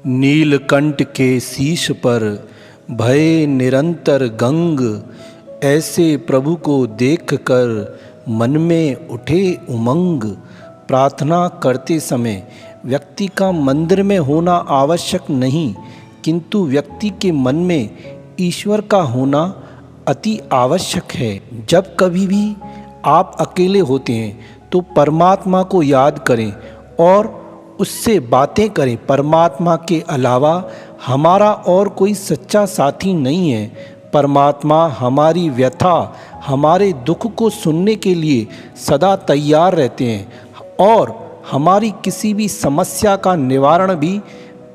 नीलकंठ के शीश पर भये निरंतर गंग, ऐसे प्रभु को देखकर मन में उठे उमंग। प्रार्थना करते समय व्यक्ति का मंदिर में होना आवश्यक नहीं, किंतु व्यक्ति के मन में ईश्वर का होना अति आवश्यक है। जब कभी भी आप अकेले होते हैं तो परमात्मा को याद करें और उससे बातें करें। परमात्मा के अलावा हमारा और कोई सच्चा साथी नहीं है। परमात्मा हमारी व्यथा, हमारे दुख को सुनने के लिए सदा तैयार रहते हैं और हमारी किसी भी समस्या का निवारण भी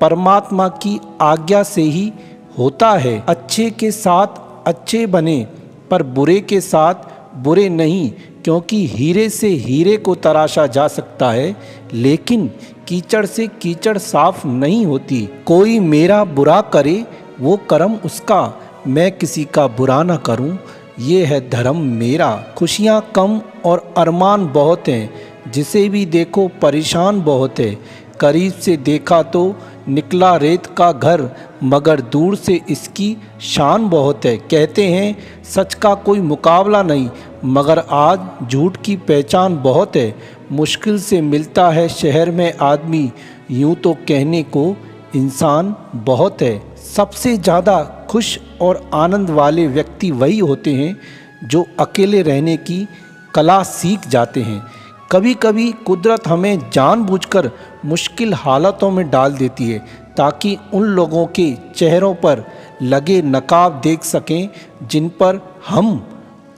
परमात्मा की आज्ञा से ही होता है। अच्छे के साथ अच्छे बने पर बुरे के साथ बुरे नहीं, क्योंकि हीरे से हीरे को तराशा जा सकता है, लेकिन कीचड़ से कीचड़ साफ नहीं होती। कोई मेरा बुरा करे वो कर्म उसका, मैं किसी का बुरा न करूं, ये है धर्म मेरा। खुशियां कम और अरमान बहुत हैं, जिसे भी देखो परेशान बहुत है। करीब से देखा तो निकला रेत का घर, मगर दूर से इसकी शान बहुत है। कहते हैं सच का कोई मुकाबला नहीं, मगर आज झूठ की पहचान बहुत है। मुश्किल से मिलता है शहर में आदमी, यूं तो कहने को इंसान बहुत है। सबसे ज़्यादा खुश और आनंद वाले व्यक्ति वही होते हैं जो अकेले रहने की कला सीख जाते हैं। कभी कभी कुदरत हमें जानबूझकर मुश्किल हालातों में डाल देती है, ताकि उन लोगों के चेहरों पर लगे नकाब देख सकें जिन पर हम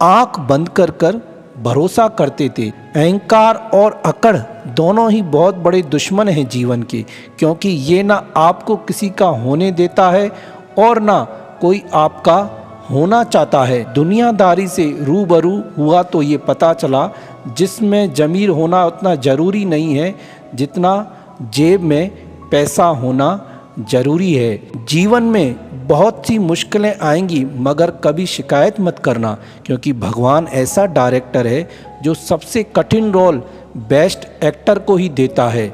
आंख बंद कर कर भरोसा करते थे। अहंकार और अकड़ दोनों ही बहुत बड़े दुश्मन हैं जीवन के, क्योंकि ये ना आपको किसी का होने देता है और ना कोई आपका होना चाहता है। दुनियादारी से रूबरू हुआ तो ये पता चला जिसमें ज़मीर होना उतना ज़रूरी नहीं है जितना जेब में पैसा होना ज़रूरी है। जीवन में बहुत सी मुश्किलें आएंगी, मगर कभी शिकायत मत करना, क्योंकि भगवान ऐसा डायरेक्टर है जो सबसे कठिन रोल बेस्ट एक्टर को ही देता है।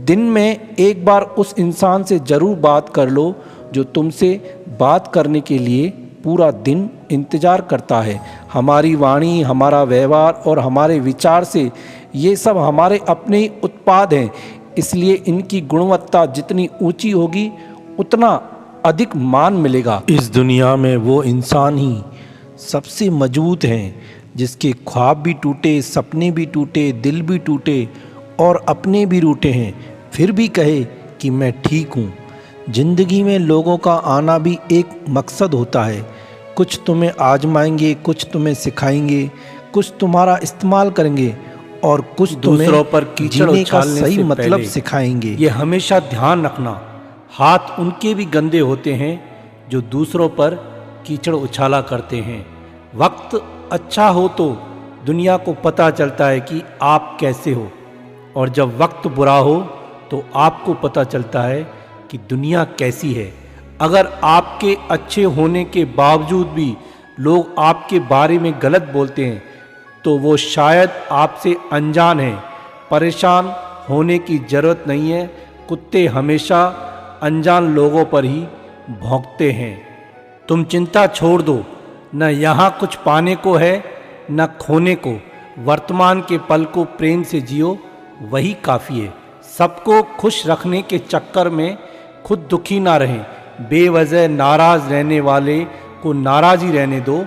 दिन में एक बार उस इंसान से ज़रूर बात कर लो जो तुमसे बात करने के लिए पूरा दिन इंतज़ार करता है। हमारी वाणी, हमारा व्यवहार और हमारे विचार से ये सब हमारे अपने ही उत्पाद हैं, इसलिए इनकी गुणवत्ता जितनी ऊंची होगी उतना अधिक मान मिलेगा। इस दुनिया में वो इंसान ही सबसे मजबूत हैं जिसके ख्वाब भी टूटे, सपने भी टूटे, दिल भी टूटे और अपने भी रूठे हैं, फिर भी कहे कि मैं ठीक हूँ। ज़िंदगी में लोगों का आना भी एक मकसद होता है। कुछ तुम्हें आजमाएंगे, कुछ तुम्हें सिखाएंगे, कुछ तुम्हारा इस्तेमाल करेंगे और कुछ दूसरों पर कीचड़ उछालने सही मतलब सिखाएंगे। ये हमेशा ध्यान रखना, हाथ उनके भी गंदे होते हैं जो दूसरों पर कीचड़ उछाला करते हैं। वक्त अच्छा हो तो दुनिया को पता चलता है कि आप कैसे हो, और जब वक्त बुरा हो तो आपको पता चलता है कि दुनिया कैसी है। अगर आपके अच्छे होने के बावजूद भी लोग आपके बारे में गलत बोलते हैं तो वो शायद आपसे अनजान हैं। परेशान होने की ज़रूरत नहीं है, कुत्ते हमेशा अनजान लोगों पर ही भौंकते हैं। तुम चिंता छोड़ दो, न यहाँ कुछ पाने को है न खोने को। वर्तमान के पल को प्रेम से जियो, वही काफ़ी है। सबको खुश रखने के चक्कर में खुद दुखी ना रहें। बेवजह नाराज़ रहने वाले को नाराज़ ही रहने दो।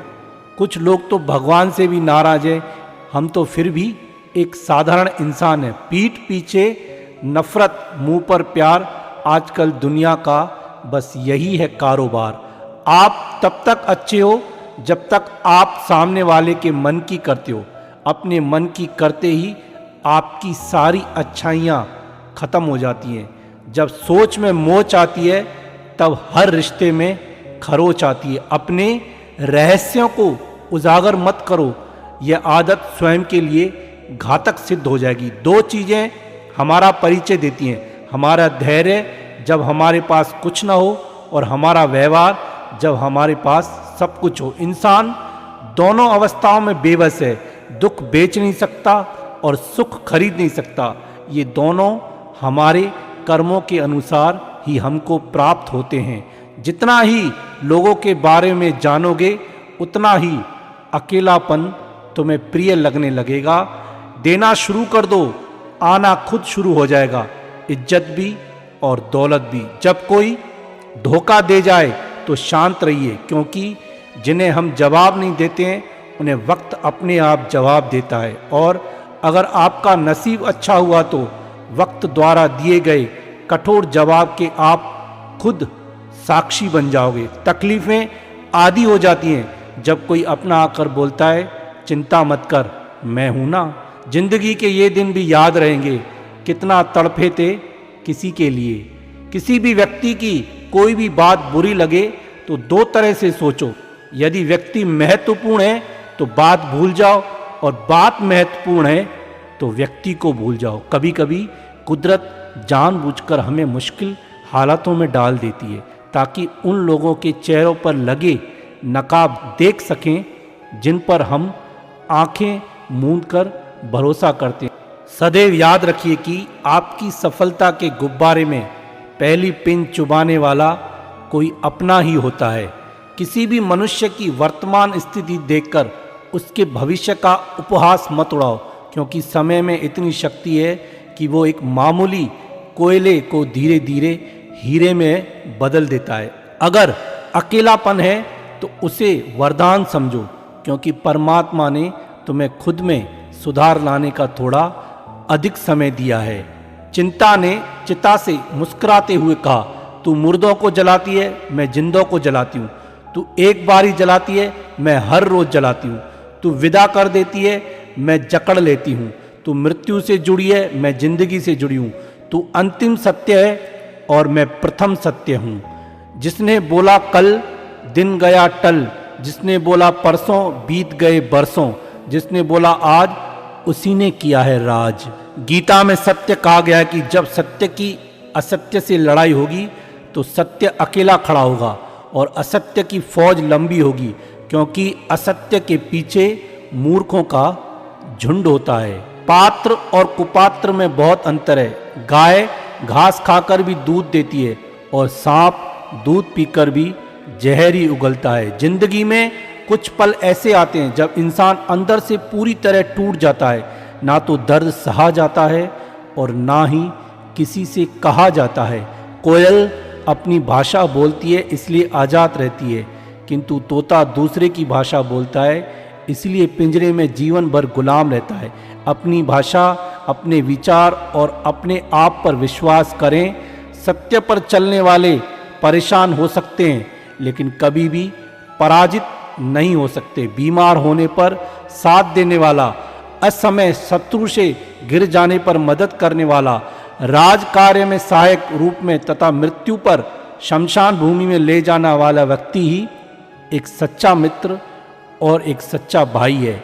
कुछ लोग तो भगवान से भी नाराज़ हैं, हम तो फिर भी एक साधारण इंसान हैं। पीठ पीछे नफ़रत, मुंह पर प्यार, आजकल दुनिया का बस यही है कारोबार। आप तब तक अच्छे हो जब तक आप सामने वाले के मन की करते हो। अपने मन की करते ही आपकी सारी अच्छाइयाँ ख़त्म हो जाती हैं। जब सोच में मोच आती है तब हर रिश्ते में खरोच आती है। अपने रहस्यों को उजागर मत करो, यह आदत स्वयं के लिए घातक सिद्ध हो जाएगी। दो चीज़ें हमारा परिचय देती हैं, हमारा धैर्य जब हमारे पास कुछ ना हो और हमारा व्यवहार जब हमारे पास सब कुछ हो। इंसान दोनों अवस्थाओं में बेबस है, दुख बेच नहीं सकता और सुख खरीद नहीं सकता। ये दोनों हमारे कर्मों के अनुसार ही हमको प्राप्त होते हैं। जितना ही लोगों के बारे में जानोगे उतना ही अकेलापन तुम्हें प्रिय लगने लगेगा। देना शुरू कर दो, आना खुद शुरू हो जाएगा, इज्जत भी और दौलत भी। जब कोई धोखा दे जाए तो शांत रहिए, क्योंकि जिन्हें हम जवाब नहीं देते हैं उन्हें वक्त अपने आप जवाब देता है। और अगर आपका नसीब अच्छा हुआ तो वक्त द्वारा दिए गए कठोर जवाब के आप खुद साक्षी बन जाओगे। तकलीफ़ें आदी हो जाती हैं जब कोई अपना आकर बोलता है चिंता मत कर, मैं हूं ना। जिंदगी के ये दिन भी याद रहेंगे, कितना तड़पे थे किसी के लिए। किसी भी व्यक्ति की कोई भी बात बुरी लगे तो दो तरह से सोचो। यदि व्यक्ति महत्वपूर्ण है तो बात भूल जाओ, और बात महत्वपूर्ण है तो व्यक्ति को भूल जाओ। कभी कभी कुदरत जानबूझकर हमें मुश्किल हालातों में डाल देती है ताकि उन लोगों के चेहरों पर लगे नकाब देख सकें जिन पर हम आंखें मूंद कर भरोसा करते हैं। सदैव याद रखिए कि आपकी सफलता के गुब्बारे में पहली पिन चुभाने वाला कोई अपना ही होता है। किसी भी मनुष्य की वर्तमान स्थिति देखकर उसके भविष्य का उपहास मत उड़ाओ, क्योंकि समय में इतनी शक्ति है कि वो एक मामूली कोयले को धीरे धीरे हीरे में बदल देता है। अगर अकेलापन है तो उसे वरदान समझो, क्योंकि परमात्मा ने तुम्हें खुद में सुधार लाने का थोड़ा अधिक समय दिया है। चिंता ने चिता से मुस्कुराते हुए कहा, तू मुर्दों को जलाती है, मैं जिंदों को जलाती हूँ। तू एक बार ही जलाती है, मैं हर रोज जलाती हूँ। तू विदा कर देती है, मैं जकड़ लेती हूँ। तू मृत्यु से जुड़ी है, मैं जिंदगी से जुड़ी हूँ। तू अंतिम सत्य है और मैं प्रथम सत्य हूँ। जिसने बोला कल दिन गया टल, जिसने बोला परसों बीत गए बरसों, जिसने बोला आज उसी ने किया है राज। गीता में सत्य कहा गया है कि जब सत्य की असत्य से लड़ाई होगी तो सत्य अकेला खड़ा होगा और असत्य की फौज लंबी होगी, क्योंकि असत्य के पीछे मूर्खों का झुंड होता है। पात्र और कुपात्र में बहुत अंतर है। गाय घास खाकर भी दूध देती है और सांप दूध पीकर भी जहर ही उगलता है। जिंदगी में कुछ पल ऐसे आते हैं जब इंसान अंदर से पूरी तरह टूट जाता है। ना तो दर्द सहा जाता है और ना ही किसी से कहा जाता है। कोयल अपनी भाषा बोलती है इसलिए आज़ाद रहती है, किंतु तोता दूसरे की भाषा बोलता है इसलिए पिंजरे में जीवन भर गुलाम रहता है। अपनी भाषा, अपने विचार और अपने आप पर विश्वास करें। सत्य पर चलने वाले परेशान हो सकते हैं लेकिन कभी भी पराजित नहीं हो सकते। बीमार होने पर साथ देने वाला, असमय शत्रु से गिर जाने पर मदद करने वाला, राज कार्य में सहायक रूप में तथा मृत्यु पर शमशान भूमि में ले जाने वाला व्यक्ति ही एक सच्चा मित्र और एक सच्चा भाई है।